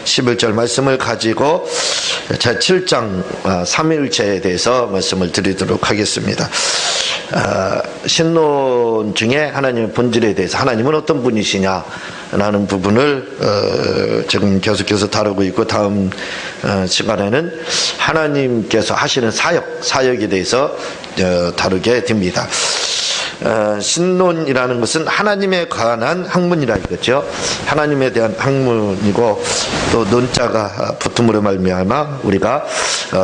11절 말씀을 가지고 제7장 삼위일체에 대해서 말씀을 드리도록 하겠습니다. 신론 중에 하나님의 본질에 대해서 하나님은 어떤 분이시냐 라는 부분을 지금 계속해서 다루고 있고, 다음 시간에는 하나님께서 하시는 사역에 대해서 다루게 됩니다. 신론이라는 것은 하나님에 관한 학문이라 이거죠. 하나님에 대한 학문이고, 또 논자가 붙음으로 말미암아 우리가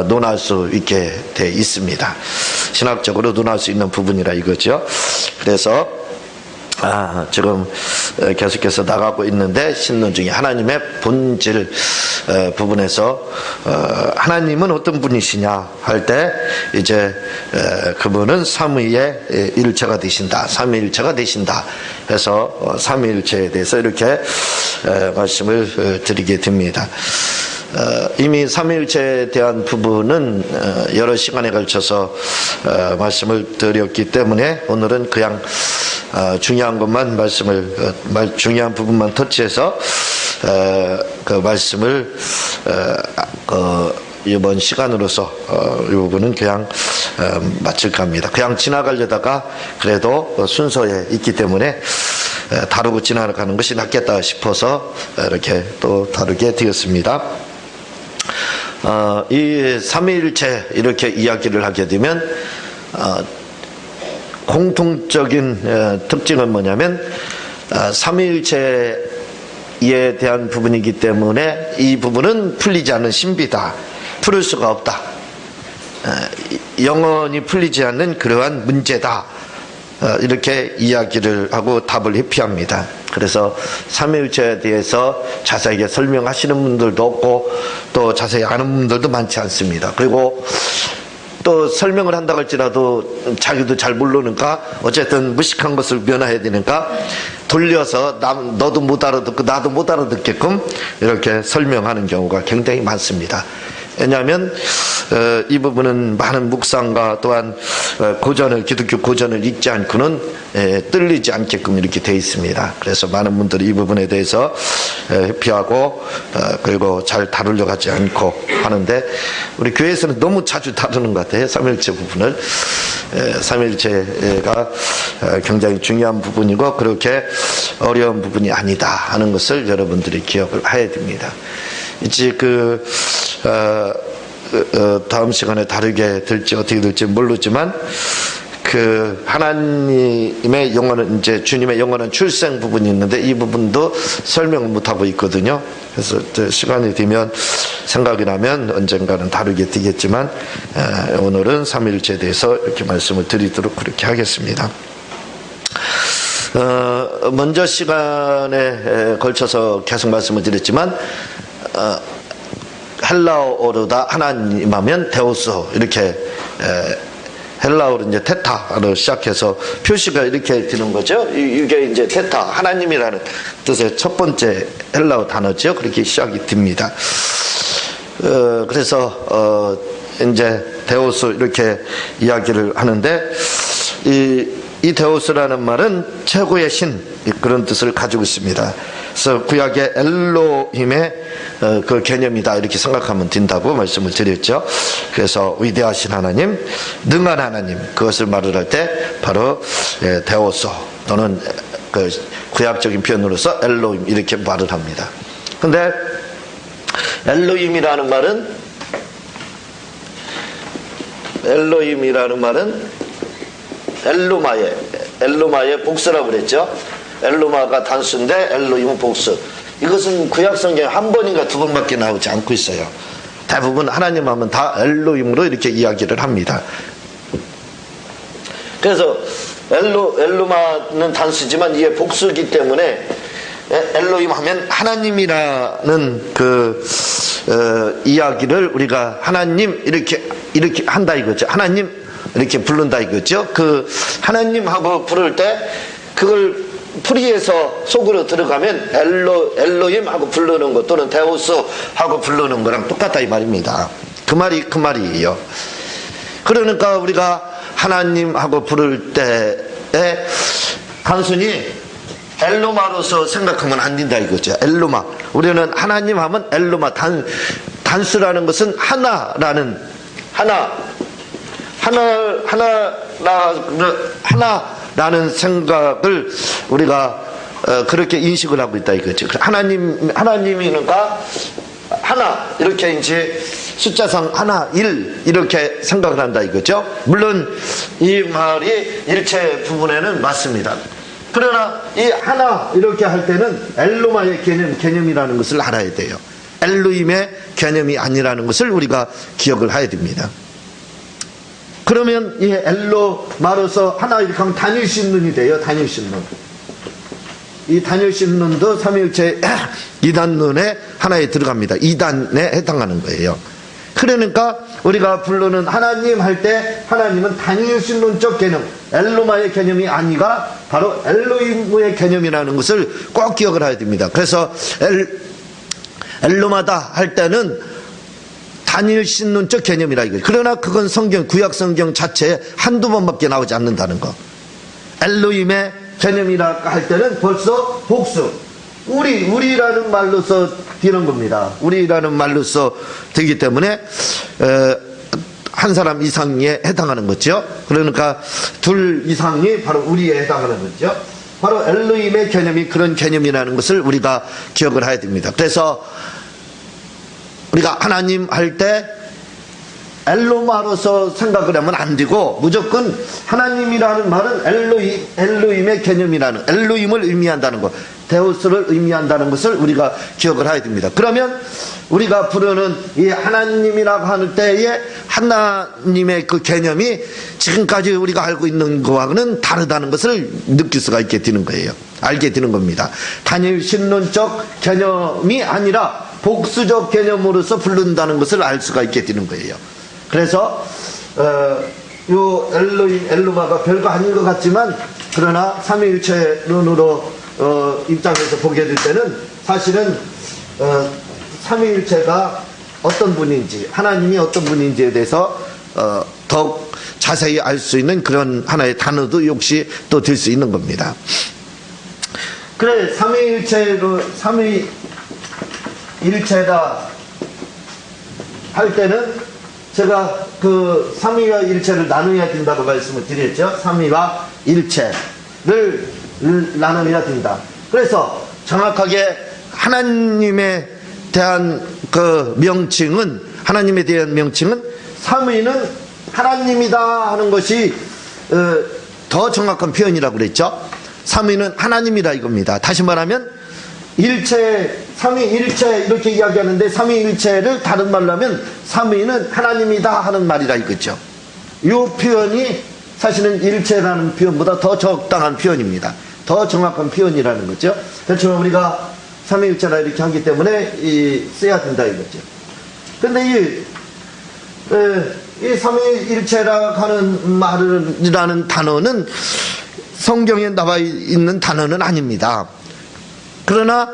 논할 수 있게 돼 있습니다. 신학적으로 논할 수 있는 부분이라 이거죠. 그래서 지금 계속해서 나가고 있는데, 신론 중에 하나님의 본질 부분에서 하나님은 어떤 분이시냐 할 때, 이제 그분은 삼위의 일체가 되신다, 삼위일체가 되신다 해서 삼위일체에 대해서 이렇게 말씀을 드리게 됩니다. 이미 삼위일체에 대한 부분은 여러 시간에 걸쳐서 말씀을 드렸기 때문에 오늘은 그냥 중요한 것만 중요한 부분만 터치해서 그 말씀을 이번 시간으로서 이 부분은 그냥 마칠까 합니다. 그냥 지나가려다가 그래도 순서에 있기 때문에 다루고 지나가는 것이 낫겠다 싶어서 이렇게 또 다루게 되었습니다. 이 삼위일체 이렇게 이야기를 하게 되면 공통적인 특징은 뭐냐면, 삼위일체에 대한 부분이기 때문에 이 부분은 풀리지 않는 신비다, 풀을 수가 없다, 영원히 풀리지 않는 그러한 문제다, 이렇게 이야기를 하고 답을 회피합니다. 그래서 삼위일체에 대해서 자세하게 설명하시는 분들도 없고, 또 자세히 아는 분들도 많지 않습니다. 그리고 또 설명을 한다고 할지라도 자기도 잘 모르니까 어쨌든 무식한 것을 면해야 되니까 돌려서 너도 못 알아듣고 나도 못 알아듣게끔 이렇게 설명하는 경우가 굉장히 많습니다. 왜냐하면 이 부분은 많은 묵상과 또한 기독교 고전을 읽지 않고는 뜰리지 않게끔 이렇게 되어 있습니다. 그래서 많은 분들이 이 부분에 대해서 회피하고 그리고 잘 다루려고 하지 않고 하는데, 우리 교회에서는 너무 자주 다루는 것 같아요. 삼위일체 부분을. 삼위일체가 굉장히 중요한 부분이고 그렇게 어려운 부분이 아니다 하는 것을 여러분들이 기억을 해야 됩니다. 이제 다음 시간에 다루게 될지 어떻게 될지 모르지만, 하나님의 영원한, 이제 주님의 영원한 출생 부분이 있는데 이 부분도 설명을 못하고 있거든요. 그래서 시간이 되면, 생각이 나면 언젠가는 다루게 되겠지만, 오늘은 삼위일체에 대해서 이렇게 말씀을 드리도록 그렇게 하겠습니다. 먼저 시간에 걸쳐서 계속 말씀을 드렸지만, 헬라어로다 하나님 하면 데우스, 이렇게 헬라어로 이제 테타로 시작해서 표시가 이렇게 되는 거죠. 이게 이제 테타, 하나님이라는 뜻의 첫 번째 헬라어 단어죠. 그렇게 시작이 됩니다. 그래서 이제 데우스 이렇게 이야기를 하는데, 이 데우스라는 말은 최고의 신, 그런 뜻을 가지고 있습니다. 그래서 구약의 엘로힘의 그 개념이다, 이렇게 생각하면 된다고 말씀을 드렸죠. 그래서 위대하신 하나님, 능한 하나님, 그것을 말을 할 때 바로 데오스 또는 그 구약적인 표현으로서 엘로힘 이렇게 말을 합니다. 근데 엘로힘이라는 말은 엘로마의 복수라고 그랬죠. 엘로마가 단수인데 엘로힘은 복수. 이것은 구약 성경에 한 번인가 두 번밖에 나오지 않고 있어요. 대부분 하나님 하면 다 엘로힘으로 이렇게 이야기를 합니다. 그래서 엘로마는 단수지만 이게 복수이기 때문에 엘로힘 하면 하나님이라는 이야기를 우리가 하나님 이렇게 한다 이거죠. 하나님 이렇게 부른다 이거죠. 하나님하고 부를 때 그걸 풀이해서 속으로 들어가면 엘로힘 하고 부르는 것, 또는 데우스 하고 부르는 거랑 똑같다 이 말입니다. 그 말이에요. 그러니까 우리가 하나님 하고 부를 때에 단순히 엘로마로서 생각하면 안 된다 이거죠. 엘로마. 우리는 하나님 하면 엘로마. 단수라는 것은 하나라는 하나라는 생각을 우리가 그렇게 인식을 하고 있다 이거죠. 하나님이니까 하나 이렇게 이제 숫자상 하나, 일 이렇게 생각을 한다 이거죠. 물론 이 말이 일체 부분에는 맞습니다. 그러나 이 하나 이렇게 할 때는 엘로마의 개념이라는 것을 알아야 돼요. 엘로힘의 개념이 아니라는 것을 우리가 기억을 해야 됩니다. 그러면 이 엘로마로서 하나 이렇게 하면 단일신론이 돼요. 단일신론. 이 단일신론도 삼위일체 2단론의 하나에 들어갑니다. 2단에 해당하는 거예요. 그러니까 우리가 부르는 하나님 할 때 하나님은 단일신론적 개념, 엘로마의 개념이 아니라 바로 엘로힘의 개념이라는 것을 꼭 기억을 해야 됩니다. 그래서 엘로마다 할 때는 단일신론적 개념이라 이거예요. 그러나 그건 구약 성경 자체에 한두 번밖에 나오지 않는다는 거. 엘로힘의 개념이라 할 때는 벌써 복수. 우리라는 말로서 되는 겁니다. 우리라는 말로서 되기 때문에 한 사람 이상에 해당하는 거죠. 그러니까 둘 이상이 바로 우리에 해당하는 거죠. 바로 엘로힘의 개념이 그런 개념이라는 것을 우리가 기억을 해야 됩니다. 그래서 우리가 하나님 할 때 엘로마로서 생각을 하면 안 되고 무조건 하나님이라는 말은 엘로힘의 개념이라는 엘로힘을 의미한다는 것, 데우스를 의미한다는 것을 우리가 기억을 해야 됩니다. 그러면 우리가 부르는 이 하나님이라고 하는 때에 하나님의 그 개념이 지금까지 우리가 알고 있는 것과는 다르다는 것을 느낄 수가 있게 되는 거예요. 알게 되는 겁니다. 단일신론적 개념이 아니라 복수적 개념으로서 부른다는 것을 알 수가 있게 되는 거예요. 그래서 요 엘로마가 별거 아닌 것 같지만 그러나 삼위일체론으로 입장에서 보게 될 때는 사실은 삼위일체가 어떤 분인지 하나님이 어떤 분인지에 대해서 더욱 자세히 알 수 있는 그런 하나의 단어도 역시 또 될 수 있는 겁니다. 그래 삼위일체다 할 때는 제가 그 삼위와 일체를 나누어야 된다고 말씀을 드렸죠. 삼위와 일체를 나누어야 된다. 그래서 정확하게 하나님에 대한 그 명칭은 삼위는 하나님이다 하는 것이 더 정확한 표현이라고 그랬죠. 삼위는 하나님이라 이겁니다. 다시 말하면 삼위일체 이렇게 이야기하는데 삼위일체를 다른 말로 하면 삼위는 하나님이다 하는 말이라 이거죠. 이 표현이 사실은 일체라는 표현보다 더 적당한 표현입니다. 더 정확한 표현이라는 거죠. 그렇지만 우리가 삼위일체라 이렇게 하기 때문에 써야 된다 이거죠. 근데 이 삼위일체라 하는 말이라는 단어는 성경에 나와 있는 단어는 아닙니다. 그러나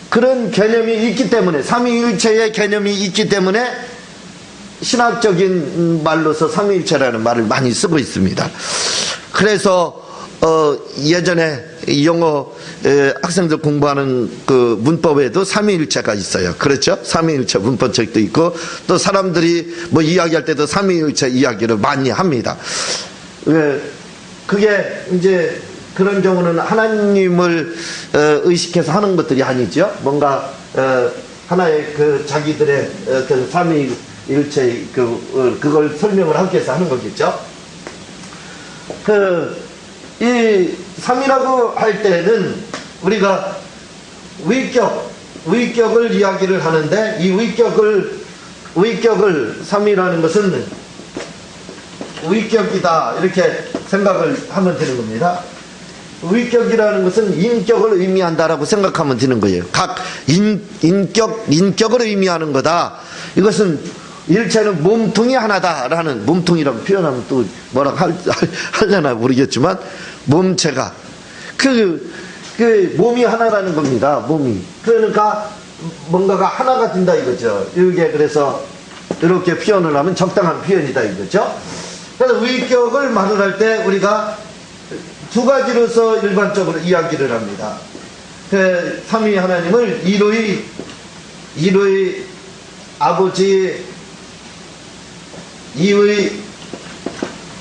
그런 개념이 있기 때문에 삼위일체의 개념이 있기 때문에 신학적인 말로서 삼위일체라는 말을 많이 쓰고 있습니다. 그래서 예전에 영어 학생들 공부하는 그 문법에도 삼위일체가 있어요. 그렇죠? 삼위일체 문법책도 있고 또 사람들이 뭐 이야기할 때도 삼위일체 이야기를 많이 합니다. 그게 이제 그런 경우는 하나님을 의식해서 하는 것들이 아니죠. 뭔가 하나의 그 자기들의 어떤 삼위일체 그걸 설명을 하기 위해서 하는 거겠죠. 이 삼위라고 할 때는 우리가 위격을 이야기를 하는데 이 위격을 삼위라는 것은 위격이다 이렇게 생각을 하면 되는 겁니다. 위격이라는 것은 인격을 의미한다라고 생각하면 되는 거예요. 각 인격을 의미하는 거다. 이것은 일체는 몸통이 하나다라는, 몸통이라고 표현하면 또 뭐라고 하려나 모르겠지만 몸체가 그 몸이 하나라는 겁니다. 몸이. 그러니까 뭔가가 하나가 된다 이거죠. 이게 그래서 이렇게 표현을 하면 적당한 표현이다 이거죠. 그래서 위격을 말을 할 때 우리가 두 가지로서 일반적으로 이야기를 합니다. 삼위 하나님을 일의 아버지, 이의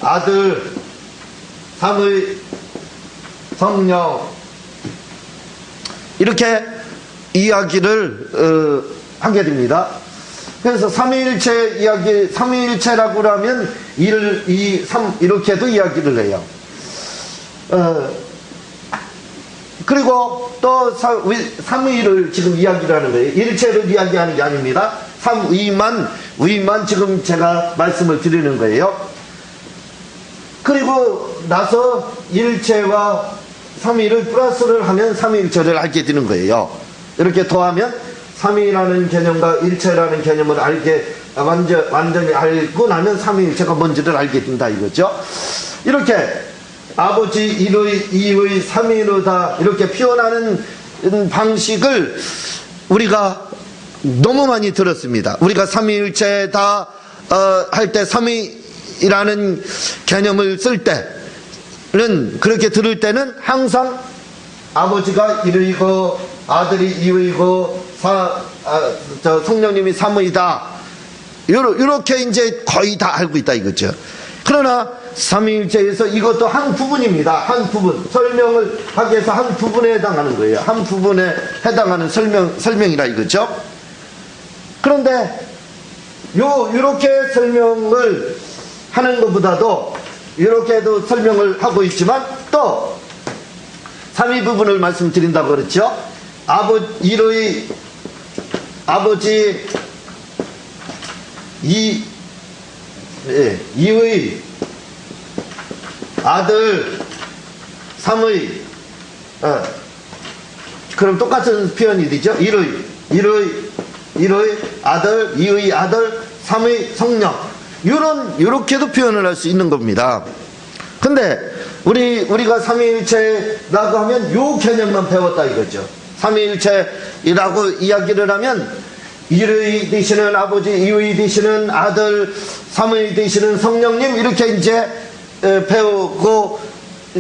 아들, 삼의 성령, 이렇게 이야기를 하게 됩니다. 그래서 삼위일체 이야기, 삼위일체라고 하면 1, 2, 3 이렇게도 이야기를 해요. 그리고 또 삼위를 지금 이야기를 하는 거예요. 일체를 이야기하는 게 아닙니다. 위만 지금 제가 말씀을 드리는 거예요. 그리고 나서 일체와 삼위를 플러스를 하면 삼위일체를 알게 되는 거예요. 이렇게 더하면 삼위라는 개념과 일체라는 개념을 완전히 알고 나면 삼위일체가 뭔지를 알게 된다 이거죠. 이렇게 아버지, 일의, 이의, 삼위로다 이렇게 표현하는 방식을 우리가 너무 많이 들었습니다. 우리가 삼위일체다 할 때 삼위라는 개념을 쓸 때는, 그렇게 들을 때는 항상 아버지가 일의고 아들이 이의고 성령님이 삼위다 이렇게 이제 거의 다 알고 있다 이거죠. 그러나 삼위일체에서 이것도 한 부분입니다. 한 부분, 설명을 하기 위해서 한 부분에 해당하는 거예요. 한 부분에 해당하는 설명이라 이거죠. 그런데 이렇게 설명을 하는 것보다도 이렇게도 설명을 하고 있지만 또 삼위 부분을 말씀드린다고 그랬죠. 일의 아버지, 이의 아들, 삼의, 그럼 똑같은 표현이 되죠. 일의 아들, 이의 아들, 삼의 성령, 요렇게도 표현을 할 수 있는 겁니다. 근데 우리가 삼위일체라고 하면 요 개념만 배웠다 이거죠. 삼위일체라고 이야기를 하면 일의 되시는 아버지, 이의 되시는 아들, 삼의 되시는 성령님 이렇게 이제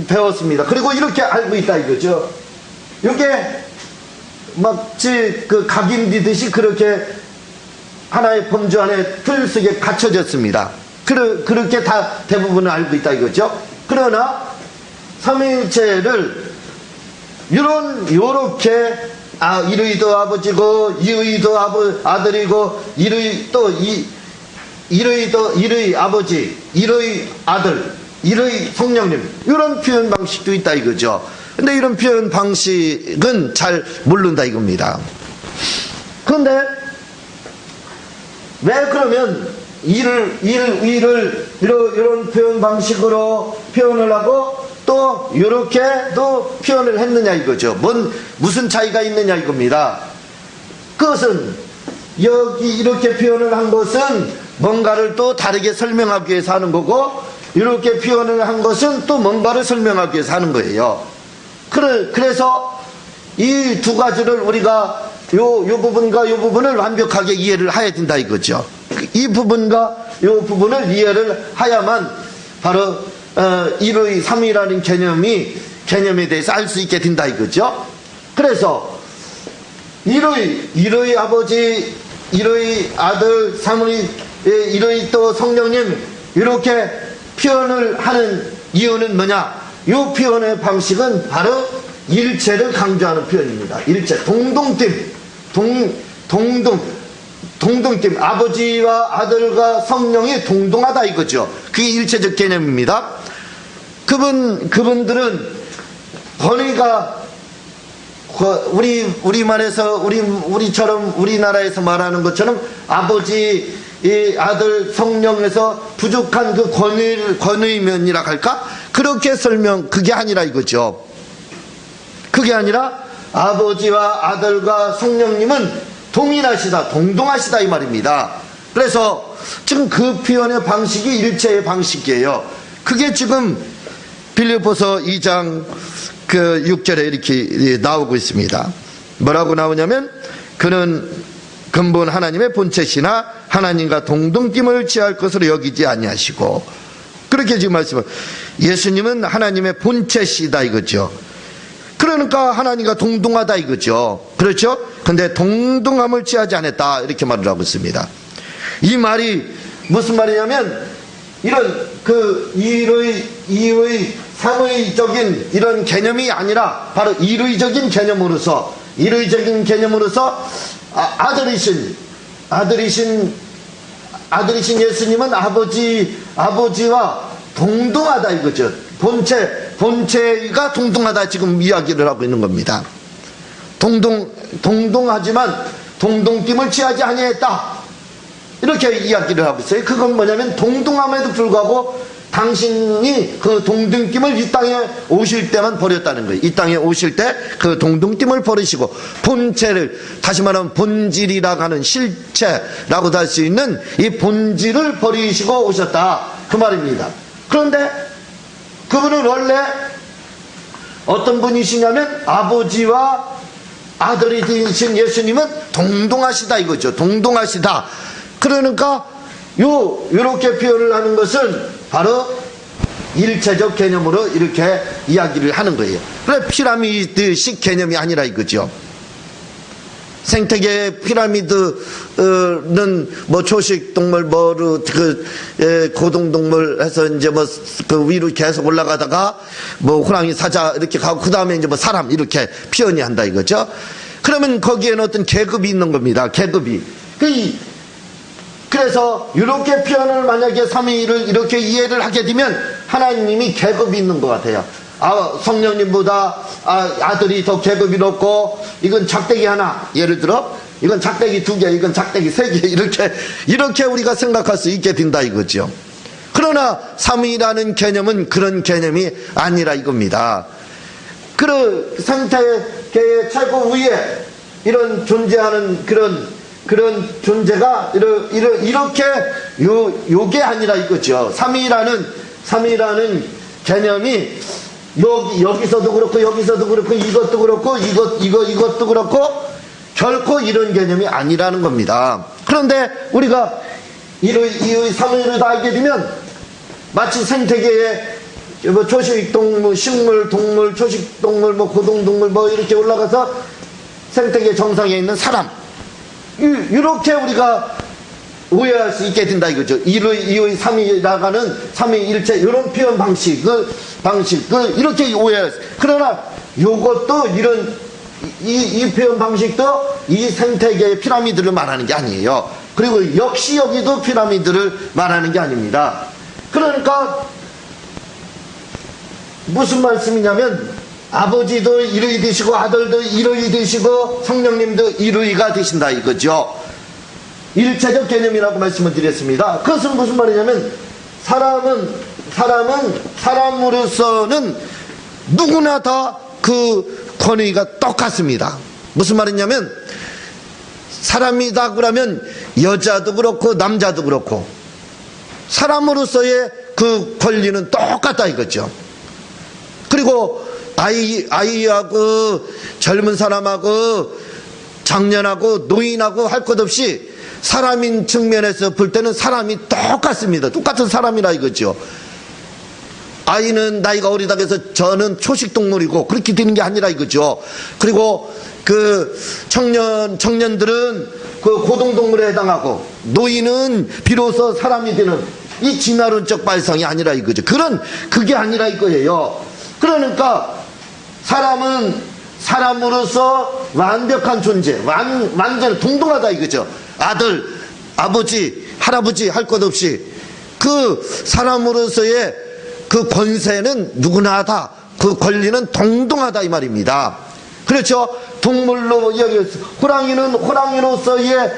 배웠습니다. 그리고 이렇게 알고 있다 이거죠. 이게 마치 그 각인디듯이 그렇게 하나의 범주 안에 틀 속에 갇혀졌습니다. 그렇게 다 대부분은 알고 있다 이거죠. 그러나 삼위일체를 요렇게 일의도 아버지고 이의도 아들이고 일의 아버지, 일의 아들, 일의 성령님 이런 표현 방식도 있다 이거죠. 근데 이런 표현 방식은 잘 모른다 이겁니다. 그런데 왜 그러면 이런 표현 방식으로 표현을 하고 또 이렇게도 표현을 했느냐 이거죠. 무슨 차이가 있느냐 이겁니다. 그것은 여기 이렇게 표현을 한 것은 뭔가를 또 다르게 설명하기 위해서 하는 거고, 이렇게 표현을 한 것은 또 뭔가를 설명하기 위해서 하는 거예요. 그래서 이 두 가지를 우리가 요 부분과 요 부분을 완벽하게 이해를 해야 된다 이거죠. 이 부분과 요 부분을 이해를 해야만 바로 일의 삼위라는 개념에 대해서 알 수 있게 된다 이거죠. 그래서 일의 아버지, 일의 아들, 삼의, 일의 또 성령님 이렇게 표현을 하는 이유는 뭐냐? 이 표현의 방식은 바로 일체를 강조하는 표현입니다. 일체, 동등됨, 아버지와 아들과 성령이 동등하다 이거죠. 그게 일체적 개념입니다. 그분들은 권위가 우리말에서 우리처럼 우리나라에서 말하는 것처럼 아버지, 아들, 성령에서 부족한 그 권위면이라 할까? 그렇게 그게 아니라 이거죠. 그게 아니라 아버지와 아들과 성령님은 동등하시다 이 말입니다. 그래서 지금 그 표현의 방식이 일체의 방식이에요. 그게 지금 빌립보서 2장 그 6절에 이렇게 나오고 있습니다. 뭐라고 나오냐면, 그는 근본 하나님의 본체시나 하나님과 동등됨을 취할 것으로 여기지 아니하시고, 그렇게 지금 말씀을, 예수님은 하나님의 본체시다 이거죠. 그러니까 하나님과 동등하다 이거죠. 그렇죠? 근데 동등함을 취하지 않았다 이렇게 말을 하고 있습니다. 이 말이 무슨 말이냐면 이런 그 이의 삼의적인 이런 개념이 아니라 바로 일의적인 개념으로서 아들이신 예수님은 아버지와 동등하다 이거죠. 본체가 동등하다 지금 이야기를 하고 있는 겁니다. 동등하지만 동등됨을 취하지 아니했다 이렇게 이야기를 하고 있어요. 그건 뭐냐면 동등함에도 불구하고 당신이 그 동등됨을 이 땅에 오실 때만 버렸다는 거예요. 이 땅에 오실 때 그 동등됨을 버리시고 본체를, 다시 말하면 본질이라고 하는 실체라고도 할 수 있는 이 본질을 버리시고 오셨다 그 말입니다. 그런데 그분은 원래 어떤 분이시냐면 아버지와 아들이 되신 예수님은 동등하시다 이거죠. 동등하시다. 그러니까 요렇게 표현을 하는 것은 바로 일체적 개념으로 이렇게 이야기를 하는 거예요. 그래 피라미드식 개념이 아니라 이거죠. 생태계 피라미드는 뭐 초식동물 고등동물 해서 이제 그 위로 계속 올라가다가 뭐 호랑이 사자 이렇게 가고 그 다음에 이제 뭐 사람 이렇게 표현이 한다 이거죠. 그러면 거기에는 어떤 계급이 있는 겁니다. 계급이. 그래서 이렇게 표현을 만약에 삼위일을 이렇게 이해를 하게 되면 하나님이 계급이 있는 것 같아요. 성령님보다 아들이 더 계급이 높고 이건 작대기 하나, 예를 들어 이건 작대기 2개, 이건 작대기 3개 이렇게 우리가 생각할 수 있게 된다 이거죠. 그러나 삼위라는 개념은 그런 개념이 아니라 이겁니다. 그 생태계의 최고 위에 이런 존재하는 그런 존재가 이렇게 요게 아니라 이거죠. 삼위라는 개념이 여기서도 그렇고 여기서도 그렇고 이것도 그렇고 이것도 그렇고 결코 이런 개념이 아니라는 겁니다. 그런데 우리가 이의 삼위를 다 알게 되면 마치 생태계에 초식동물, 식물, 동물, 초식동물, 고등동물 이렇게 올라가서 생태계 정상에 있는 사람 이렇게 우리가 오해할 수 있게 된다 이거죠. 이의 삼위라고 하는 삼위일체 이런 표현 방식을 이렇게 오해할 수. 그러나 이것도 이 표현 방식도 이 생태계의 피라미드를 말하는 게 아니에요. 그리고 역시 여기도 피라미드를 말하는 게 아닙니다. 그러니까 무슨 말씀이냐면 아버지도 일의 되시고 아들도 일의 되시고 성령님도 일의가 되신다 이거죠. 일체적 개념이라고 말씀을 드렸습니다. 그것은 무슨 말이냐면 사람으로서는 누구나 다 그 권위가 똑같습니다. 무슨 말이냐면 사람이다 그러면 여자도 그렇고 남자도 그렇고 사람으로서의 그 권리는 똑같다 이거죠. 그리고 아이하고 젊은 사람하고 장년하고 노인하고 할 것 없이 사람인 측면에서 볼 때는 사람이 똑같습니다. 똑같은 사람이라 이거죠. 아이는 나이가 어리다고 해서 저는 초식동물이고 그렇게 되는 게 아니라 이거죠. 그리고 그 청년들은 그 고등동물에 해당하고 노인은 비로소 사람이 되는 이 진화론적 발상이 아니라 이거죠. 그게 아니라 이거예요. 그러니까 사람은 사람으로서 완벽한 존재, 완전 동등하다 이거죠. 아들, 아버지, 할아버지 할 것 없이 그 사람으로서의 그 권세는 누구나 다 그 권리는 동등하다 이 말입니다. 그렇죠? 동물로 이야기해서 호랑이는 호랑이로서의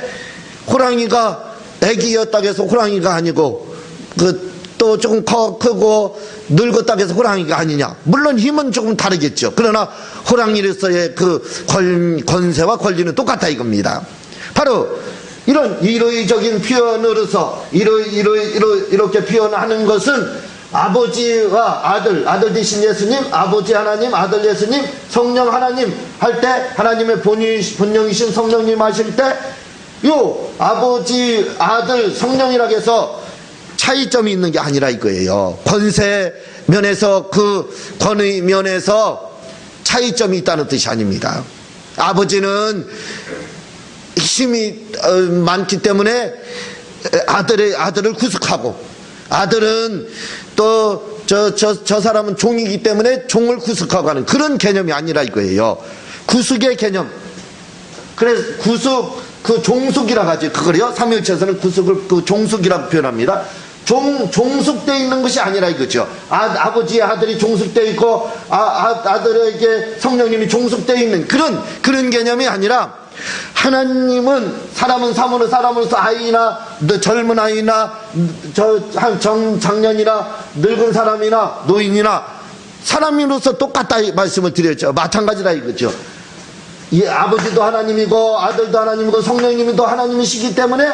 호랑이가 애기였다고 해서 호랑이가 아니고 또 조금 크고 늙었다고 해서 호랑이가 아니냐. 물론 힘은 조금 다르겠죠. 그러나 호랑이로서의 그 권세와 권리는 똑같다 이겁니다. 바로 이런 일의적인 표현으로서 이렇게 표현하는 것은 아버지와 아들 되신 예수님, 아버지 하나님, 아들 예수님, 성령 하나님 할 때 하나님의 본령이신 성령님 하실 때 요 아버지, 아들, 성령이라고 해서 차이점이 있는 게 아니라 이거예요. 권세 면에서 그 권위 면에서 차이점이 있다는 뜻이 아닙니다. 아버지는 힘이 많기 때문에 아들을 구속하고, 아들은 또 저 사람은 종이기 때문에 종을 구속하고 하는 그런 개념이 아니라 이거예요. 구속의 개념. 그래서 구속, 그 종속이라고 하죠. 그거요. 삼위일체에서는 구속을 그 종속이라고 표현합니다. 종속되어 있는 것이 아니라 이거죠. 아버지의 아들이 종속되어 있고, 아들에게 성령님이 종속되어 있는 그런 개념이 아니라, 하나님은 사람은 사람으로서 아이나 젊은 아이나 장년이나 늙은 사람이나 노인이나 사람으로서 똑같다 말씀을 드렸죠. 마찬가지라 이거죠. 이 아버지도 하나님이고 아들도 하나님이고 성령님도 하나님이시기 때문에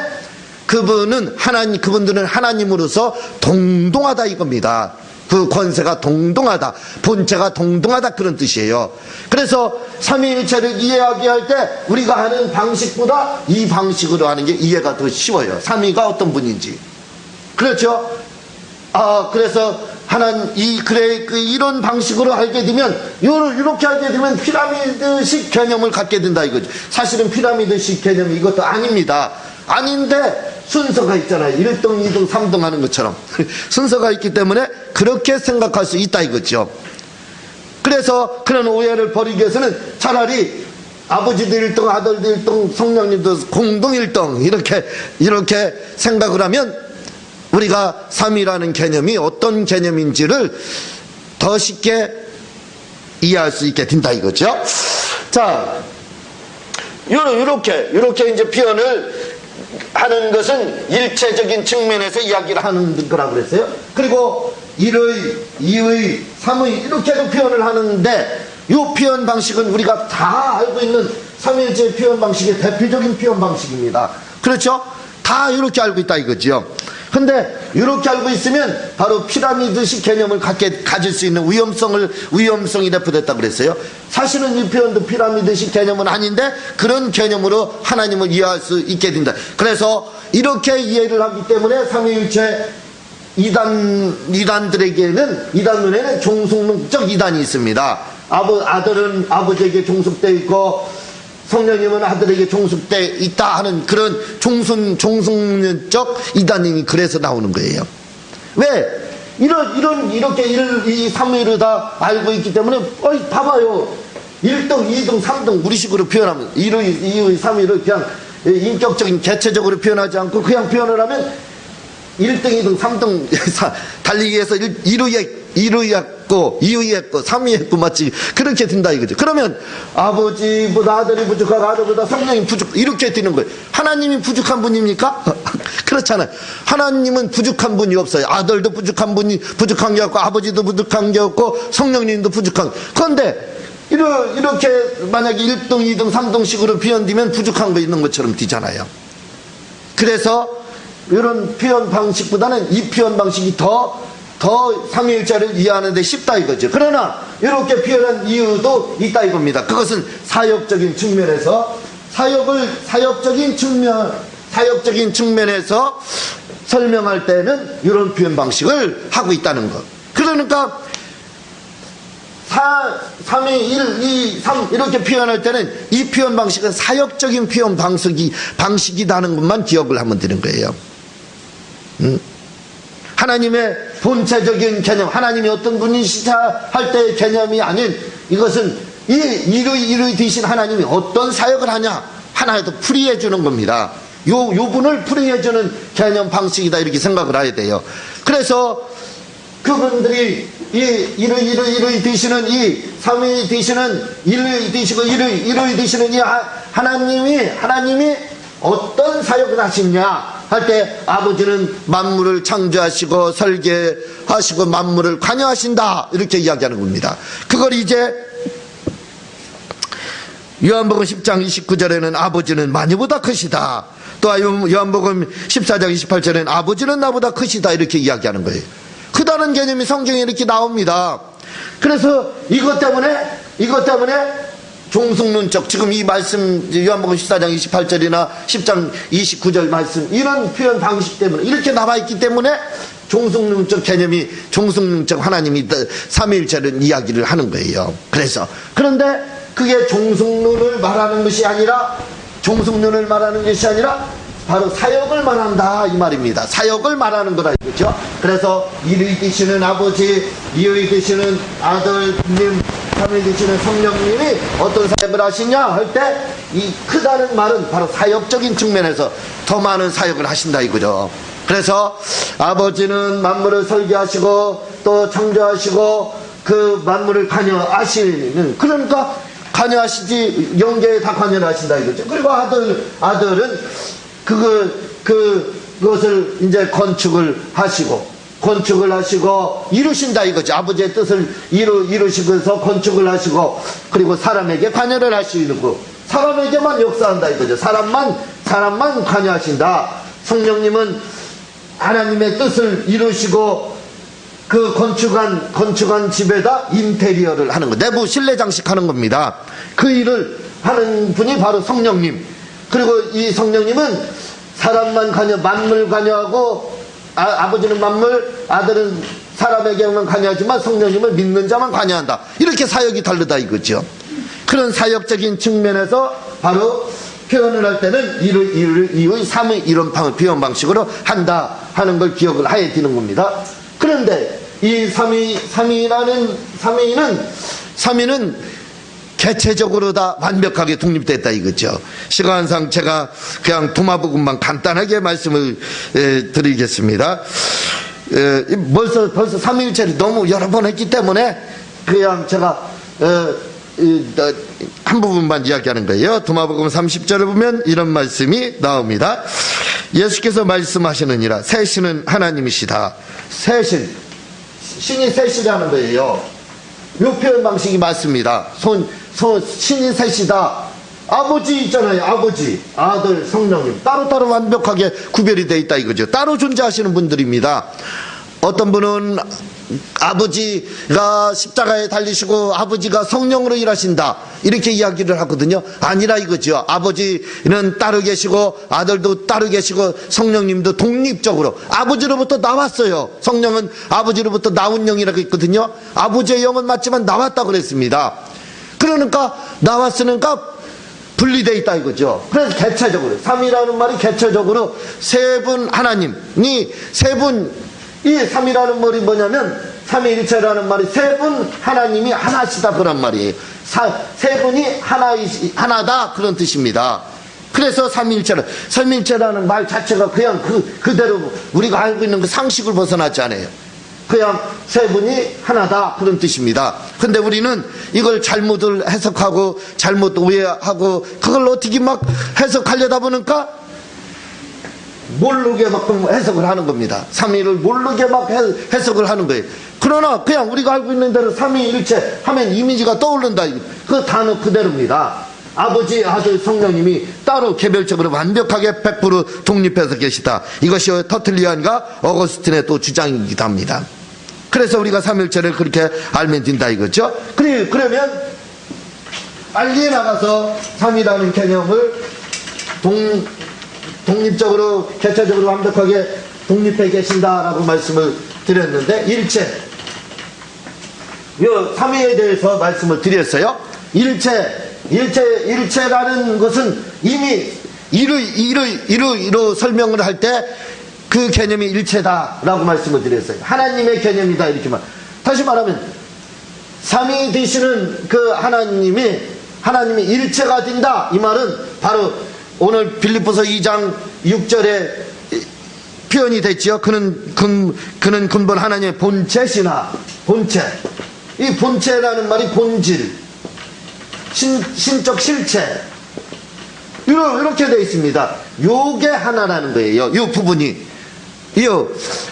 그분들은 하나님으로서 동등하다 이겁니다. 그 권세가 동등하다, 본체가 동등하다, 그런 뜻이에요. 그래서 삼위일체를 이해하게 때 우리가 하는 방식보다 이 방식으로 하는 게 이해가 더 쉬워요. 삼위가 어떤 분인지. 그렇죠? 그래서 이런 방식으로 알게 되면, 이렇게 알게 되면 피라미드식 개념을 갖게 된다 이거죠. 사실은 피라미드식 개념이 이것도 아닙니다. 아닌데 순서가 있잖아요. 1등, 2등, 3등 하는 것처럼 순서가 있기 때문에 그렇게 생각할 수 있다 이거죠. 그래서 그런 오해를 버리기 위해서는 차라리 아버지도 1등, 아들도 1등, 성령님도 공동 1등 이렇게 생각을 하면 우리가 삼위라는 개념이 어떤 개념인지를 더 쉽게 이해할 수 있게 된다 이거죠. 자, 이렇게 이제 표현을 하는 것은 일체적인 측면에서 이야기를 하는 거라고 그랬어요. 그리고 1의, 2의, 3의 이렇게도 표현을 하는데, 이 표현 방식은 우리가 다 알고 있는 삼위일체 표현 방식의 대표적인 표현 방식입니다. 그렇죠? 다 이렇게 알고 있다 이거죠. 근데 이렇게 알고 있으면 바로 피라미드식 개념을 가질 수 있는 위험성이 내포됐다고 그랬어요. 사실은 이 표현도 피라미드식 개념은 아닌데 그런 개념으로 하나님을 이해할 수 있게 된다. 그래서 이렇게 이해를 하기 때문에 삼위일체 이단들에게는, 이단 눈에는 종속론적 이단이 있습니다. 아들은 아버지에게 종속되어 있고 성령님은 아들에게 종속되어 있다 하는 그런 종속론적 이단이 그래서 나오는 거예요. 왜? 이렇게 이 삼위를 다 알고 있기 때문에, 봐봐요. 1등, 2등, 3등 우리식으로 표현하면 1의, 2의, 3위를 그냥 인격적인 개체적으로 표현하지 않고 그냥 표현을 하면 1등, 2등, 3등 달리기 위해서 1의 했고 2의 했고 3의 했고 마치 그렇게 된다 이거죠. 그러면 아버지보다 아들이 부족하고 아들보다 성령이 부족, 이렇게 되는 거예요. 하나님이 부족한 분입니까? 그렇잖아요. 하나님은 부족한 분이 없어요. 아들도 부족한 게 없고 아버지도 부족한 게 없고 성령님도 부족한. 그런데 이렇게 만약에 1등, 2등, 3등식으로 표현되면 부족한 거 있는 것처럼 되잖아요. 그래서 이런 표현 방식보다는 이 표현 방식이 더 삼위일체를 이해하는 데 쉽다 이거죠. 그러나 이렇게 표현한 이유도 있다 이겁니다. 그것은 사역적인 측면에서 사역적인 측면에서 설명할 때는 이런 표현 방식을 하고 있다는 것. 그러니까 3위 1, 2, 3 이렇게 표현할 때는 이 표현 방식은 사역적인 표현 방식이라는 것만 기억을 하면 되는 거예요. 하나님의 본체적인 개념, 하나님이 어떤 분이시자 할 때의 개념이 아닌, 이것은 이루이 되신 하나님이 어떤 사역을 하냐 하나에 더 풀이해 주는 겁니다. 요 분을 풀이해 주는 개념 방식이다 이렇게 생각을 해야 돼요. 그래서 그분들이 이루이 되시는 이 삼위 되시는 이루이 되시고 이루이 되시는 이 하나님이 어떤 사역을 하시냐 할 때, 아버지는 만물을 창조하시고 설계하시고 만물을 관여하신다 이렇게 이야기하는 겁니다. 그걸 이제 요한복음 10장 29절에는 아버지는 마녀보다 크시다, 또 요한복음 14장 28절에는 아버지는 나보다 크시다 이렇게 이야기하는 거예요. 크다는 개념이 성경에 이렇게 나옵니다. 그래서 이것 때문에 종속론적, 지금 이 말씀 요한복음 14장 28절이나 10장 29절 말씀, 이런 표현 방식 때문에 이렇게 나와 있기 때문에 종속능적 개념이, 종속능적 하나님이 삼위일체를 이야기를 하는 거예요. 그래서 그런데 그게 종속론을 말하는 것이 아니라, 종속론을 말하는 것이 아니라 바로 사역을 말한다 이 말입니다. 사역을 말하는 거다 이거죠. 그래서 이의 되시는 아버지, 이의 되시는 아들님, 삼위 되시는 성령님이 어떤 사역을 하시냐 할 때, 이 크다는 말은 바로 사역적인 측면에서 더 많은 사역을 하신다 이거죠. 그래서 아버지는 만물을 설계하시고 또 창조하시고 그 만물을 관여하시는, 그러니까 관여하시지, 영계에 다 관여를 하신다 이거죠. 그리고 아들은 그것을 이제 건축을 하시고 이루신다 이거죠. 아버지의 뜻을 이루시면서 건축을 하시고, 그리고 사람에게 관여를 하시고, 사람에게만 역사한다 이거죠. 사람만 관여하신다. 성령님은 하나님의 뜻을 이루시고 그 건축한 집에다 인테리어를 하는 거, 내부 실내 장식하는 겁니다. 그 일을 하는 분이 바로 성령님. 그리고 이 성령님은 사람만 만물 관여하고, 아버지는 만물, 아들은 사람에게만 관여하지만 성령님을 믿는 자만 관여한다. 이렇게 사역이 다르다 이거죠. 그런 사역적인 측면에서 바로 표현을 할 때는 이의 삼의 이론 표현 방식으로 한다 하는 걸 기억을 하게 되는 겁니다. 그런데 이 삼위는 개체적으로 다 완벽하게 독립됐다 이거죠. 시간상 제가 그냥 도마 부분만 간단하게 말씀을 드리겠습니다. 벌써 삼위일체를 너무 여러 번 했기 때문에 그냥 제가 한 부분만 이야기하는 거예요. 도마복음 30절을 보면 이런 말씀이 나옵니다. 예수께서 말씀하시느니라, 셋신은 하나님이시다. 신이 셋이라는 거예요. 이 표현 방식이 맞습니다. 신이 셋이다. 아버지 있잖아요. 아버지, 아들, 성령님 따로따로 완벽하게 구별이 되어 있다 이거죠. 따로 존재하시는 분들입니다. 어떤 분은 아버지가 십자가에 달리시고 아버지가 성령으로 일하신다 이렇게 이야기를 하거든요. 아니라 이거죠. 아버지는 따로 계시고 아들도 따로 계시고 성령님도 독립적으로 아버지로부터 나왔어요. 성령은 아버지로부터 나온 영이라고 했거든요. 아버지의 영은 맞지만 나왔다고 그랬습니다. 그러니까 나왔으니까 분리되어 있다 이거죠. 그래서 개체적으로, 삼이라는 말이 개체적으로 세 분 하나님이 이 삼이라는 말이 뭐냐면, 삼위일체라는 말이 세 분 하나님이 하나시다 그런 말이에요. 세 분이 하나다 그런 뜻입니다. 그래서 삼위일체라는 말 자체가 그냥 그대로 우리가 알고 있는 그 상식을 벗어나지 않아요. 그냥 세 분이 하나다 그런 뜻입니다. 근데 우리는 이걸 잘못을 해석하고 잘못 오해하고 그걸 어떻게 막 해석하려다 보니까 모르게 막 해석을 하는 겁니다. 삼위를 모르게 막 해석을 하는 거예요. 그러나 그냥 우리가 알고 있는 대로 삼위일체 하면 이미지가 떠오른다. 그 단어 그대로입니다. 아버지, 아들, 성령님이 따로 개별적으로 완벽하게 100% 독립해서 계시다. 이것이 터틀리안과 어거스틴의 또 주장이기도 합니다. 그래서 우리가 삼위일체를 그렇게 알면 된다 이거죠. 그러면 빨리 나가서 삼위라는 개념을 독립적으로, 개체적으로 완벽하게 독립해 계신다라고 말씀을 드렸는데, 요 삼위에 대해서 말씀을 드렸어요. 일체라는 것은 이미 이로 설명을 할 때 그 개념이 일체다라고 말씀을 드렸어요. 하나님의 개념이다 이렇게만. 다시 말하면 삼위 되시는 그 하나님이 일체가 된다 이 말은 바로 오늘 빌립보서 2장 6절에 표현이 됐죠. 그는 근본 하나님의 본체시나, 본체. 이 본체라는 말이 본질, 신적 실체, 이렇게 되어 있습니다. 요게 하나라는 거예요. 요 부분이.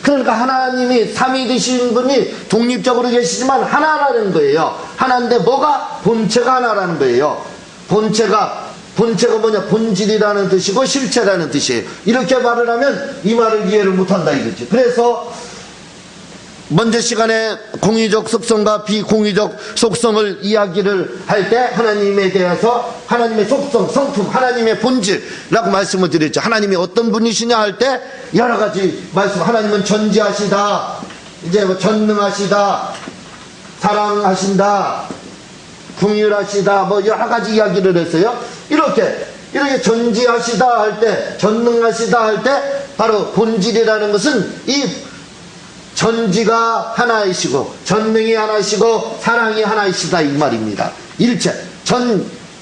그러니까 하나님이 삼위 되신 분이 독립적으로 계시지만 하나라는 거예요. 하나인데 뭐가? 본체가 하나라는 거예요. 본체가 뭐냐? 본질이라는 뜻이고 실체라는 뜻이에요. 이렇게 말을 하면 이 말을 이해를 못한다 이거죠. 그래서 먼저 시간에 공의적 속성과 비공의적 속성을 이야기를 할 때 하나님에 대해서 하나님의 속성, 성품, 하나님의 본질이라고 말씀을 드렸죠. 하나님이 어떤 분이시냐 할 때 여러 가지 말씀, 하나님은 전지하시다, 이제 뭐 전능하시다, 사랑하신다, 궁휼하시다, 뭐 여러 가지 이야기를 했어요. 이렇게 전지하시다 할 때, 전능하시다 할 때 바로 본질이라는 것은 이 전지가 하나이시고 전능이 하나이시고 사랑이 하나이시다 이 말입니다. 일체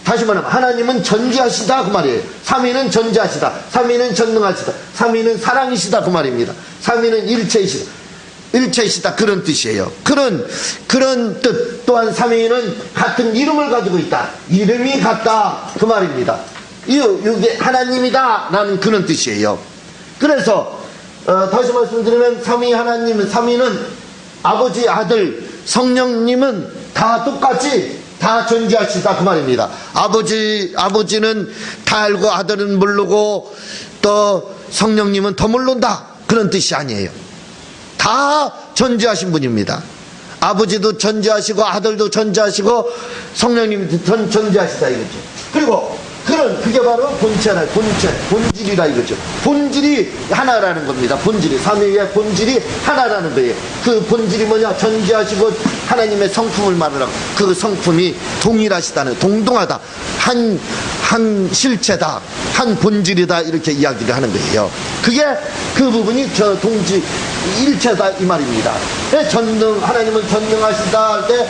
다시 말하면 하나님은 전지하시다 그 말이에요. 삼위는 전지하시다, 삼위는 전능하시다, 삼위는 사랑이시다 그 말입니다. 삼위는 일체이시다 그런 뜻이에요. 그런 뜻 또한 삼위는 같은 이름을 가지고 있다, 이름이 같다 그 말입니다. 이게 하나님이다 라는 그런 뜻이에요. 그래서 다시 말씀드리면 삼위 하나님, 삼위는 아버지, 아들, 성령님은 다 똑같이 다 전지하시다 그 말입니다. 아버지는 다 알고 아들은 모르고 또 성령님은 더 모른다 그런 뜻이 아니에요. 다 전지하신 분입니다. 아버지도 전지하시고 아들도 전지하시고 성령님도 전지하시다 이거죠. 그리고 그게 바로 본질이라 이거죠. 본질이 하나라는 겁니다. 본질이, 삼위의 본질이 하나라는 거예요. 그 본질이 뭐냐? 전지하시고 하나님의 성품을 말하라고. 그 성품이 동일하시다는, 동등하다, 한 실체다, 한 본질이다 이렇게 이야기를 하는 거예요. 그게 그 부분이 일체다 이 말입니다. 하나님은 전능하시다 할 때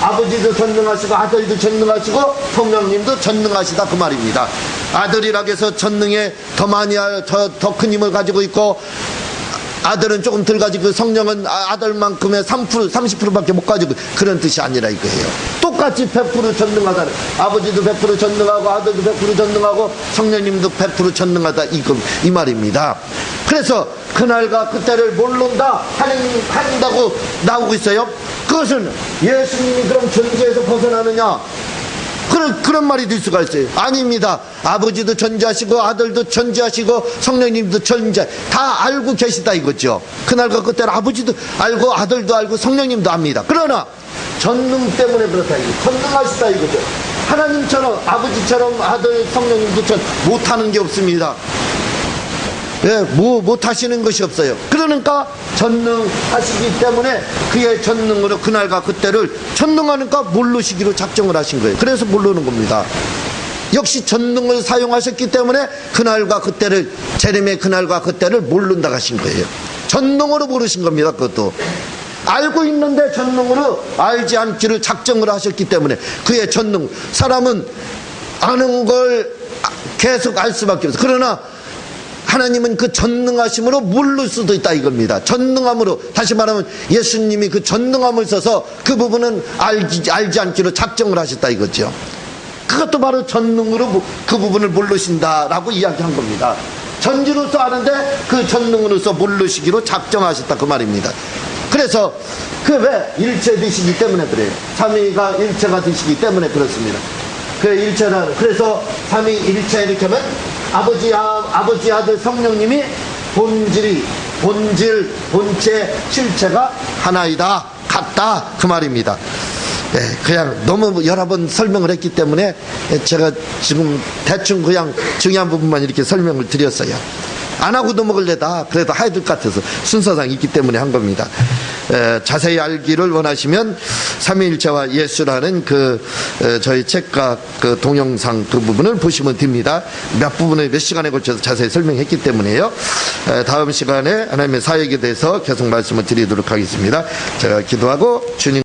아버지도 전능하시고 아들도 전능하시고 성령님도 전능하시다 그 말입니다. 아들이라고 해서 전능에 더 큰 힘을 가지고 있고 아들은 조금 덜 가지고 성령은 아들만큼의 30%밖에 못 가지고 그런 뜻이 아니라 이거예요. 똑같이 100% 전능하다는, 아버지도 100% 전능하고 아들도 100% 전능하고 성령님도 100% 전능하다 이 말입니다. 그래서 그날과 그때를 모른다 한다고 나오고 있어요. 그것은 예수님이 그럼 전지에서 벗어나느냐 그런 말이 될 수가 있어요. 아닙니다. 아버지도 전지하시고 아들도 전지하시고 성령님도 다 알고 계시다 이거죠. 그날과 그때를 아버지도 알고 아들도 알고 성령님도 압니다. 그러나 전능 때문에 그렇다 이거죠. 전능하시다 이거죠. 하나님처럼 아버지처럼 아들 성령님도 못하는 게 없습니다. 못하시는 것이 없어요. 그러니까 전능하시기 때문에 그의 전능으로 그날과 그때를 전능하니까 모르시기로 작정을 하신 거예요. 그래서 모르는 겁니다. 역시 전능을 사용하셨기 때문에 그날과 그때를, 재림의 그날과 그때를 모른다 하신 거예요. 전능으로 모르신 겁니다. 그것도 알고 있는데 전능으로 알지 않기를 작정을 하셨기 때문에 그의 전능, 사람은 아는 걸 계속 알 수밖에 없어요. 그러나 하나님은 그 전능하심으로 모를 수도 있다 이겁니다. 전능함으로, 다시 말하면 예수님이 그 전능함을 써서 그 부분은 알지 않기로 작정을 하셨다 이거죠. 그것도 바로 전능으로 그 부분을 모르신다라고 이야기한 겁니다. 전지로서 아는데 그 전능으로서 모르시기로 작정하셨다 그 말입니다. 그래서 왜 일체되시기 때문에 그래요. 삼위가 일체가 되시기 때문에 그렇습니다. 그 일체라는, 그래서 삼위 일체 이렇게 하면 아버지, 아들, 성령님이 본질, 본체, 실체가 하나이다, 같다 그 말입니다. 그냥 너무 여러 번 설명을 했기 때문에 제가 지금 대충 그냥 중요한 부분만 이렇게 설명을 드렸어요. 안 하고 넘어갈래다 그래도 해야 될 것 같아서 순서상 있기 때문에 한 겁니다. 자세히 알기를 원하시면 삼위일체와 예수라는 저희 책과 그 동영상 그 부분을 보시면 됩니다. 몇 부분을 몇 시간에 걸쳐서 자세히 설명했기 때문에요. 다음 시간에 하나님의 사역에 대해서 계속 말씀을 드리도록 하겠습니다. 제가 기도하고 주님